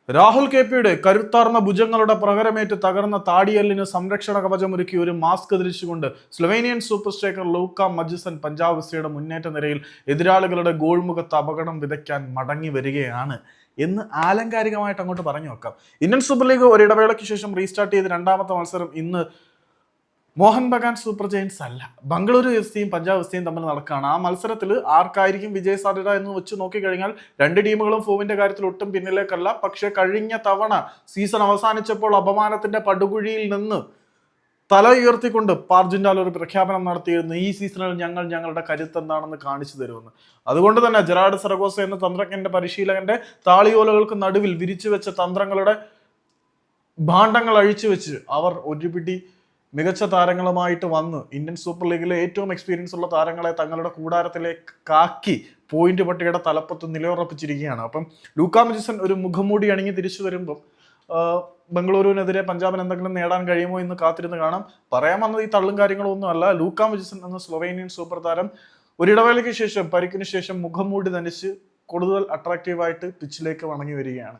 Rahul K പിയുടെ കരുത്താർന്ന ഭുജങ്ങളുടെ പ്രഹരമേറ്റ് തകർന്ന താടിയല്ലിന് സംരക്ഷണ കവചമൊരുക്കി ഒരു മാസ്ക് ധരിച്ചുകൊണ്ട് സ്ലൊവേനിയൻ സൂപ്പർ സ്ട്രൈക്കർ ലൂക്ക മജിസൺ പഞ്ചാബ് എഫ്സിയുടെ മുന്നേറ്റ നിരയിൽ എതിരാളികളുടെ ഗോൾമുഖത്ത് അപകടം വിതയ്ക്കാൻ മടങ്ങി വരികയാണ് എന്ന് ആലങ്കാരികമായിട്ട് അങ്ങോട്ട് പറഞ്ഞു വെക്കാം. ഇന്ത്യൻ സൂപ്പർ ലീഗ് ഒരിടവേളയ്ക്ക് ശേഷം റീസ്റ്റാർട്ട് ചെയ്ത് രണ്ടാമത്തെ മത്സരം ഇന്ന് മോഹൻ ബഗാൻ സൂപ്പർ ജയൻസ് അല്ല, ബംഗളൂരു എഫ് സിയും പഞ്ചാബ് എഫ് സിയും തമ്മിൽ നടക്കുകയാണ്. ആ മത്സരത്തിൽ ആർക്കായിരിക്കും വിജയ സാധ്യത എന്ന് വെച്ച് നോക്കിക്കഴിഞ്ഞാൽ രണ്ട് ടീമുകളും ഫോമിന്റെ കാര്യത്തിൽ ഒട്ടും പിന്നിലേക്കല്ല. പക്ഷെ കഴിഞ്ഞ തവണ സീസൺ അവസാനിച്ചപ്പോൾ അപമാനത്തിന്റെ പടുകുഴിയിൽ നിന്ന് തല ഉയർത്തിക്കൊണ്ട് പാർജിൻഡാൽ ഒരു പ്രഖ്യാപനം നടത്തിയിരുന്നു: ഈ സീസണിൽ ഞങ്ങൾ ഞങ്ങളുടെ കരുത്ത് എന്താണെന്ന് കാണിച്ചു തരുമെന്ന്. അതുകൊണ്ട് തന്നെ ജെറാർഡ് സറഗോസ എന്ന തന്ത്രജ്ഞന്റെ പരിശീലകന്റെ താളിയോലകൾക്ക് നടുവിൽ വിരിച്ചു വെച്ച തന്ത്രങ്ങളുടെ ഭാണ്ഡങ്ങൾ അഴിച്ചു വെച്ച് അവർ ഒരു പിടി മികച്ച താരങ്ങളുമായിട്ട് വന്ന് ഇന്ത്യൻ സൂപ്പർ ലീഗിലെ ഏറ്റവും എക്സ്പീരിയൻസ് ഉള്ള താരങ്ങളെ തങ്ങളുടെ കൂടാരത്തിലേക്കാക്കി പോയിന്റ് പട്ടികയുടെ തലപ്പത്ത് നിലയുറപ്പിച്ചിരിക്കുകയാണ്. അപ്പം ലൂക്ക മജിസൺ ഒരു മുഖംമൂടി അണിഞ്ഞ് തിരിച്ചു വരുമ്പം ബംഗളൂരുവിനെതിരെ പഞ്ചാബിന് എന്തെങ്കിലും നേടാൻ കഴിയുമോ എന്ന് കാത്തിരുന്ന് കാണാം. പറയാൻ വന്നത് ഈ തള്ളും കാര്യങ്ങളൊന്നും അല്ല. ലൂക്ക മജിസൺ എന്ന സ്ലൊവേനിയൻ സൂപ്പർ താരം ഒരിടവേളയ്ക്ക് ശേഷം പരിക്കിന് ശേഷം മുഖംമൂടി ധരിച്ച് കൂടുതൽ അട്രാക്റ്റീവായിട്ട് പിച്ചിലേക്ക് മടങ്ങി വരികയാണ്.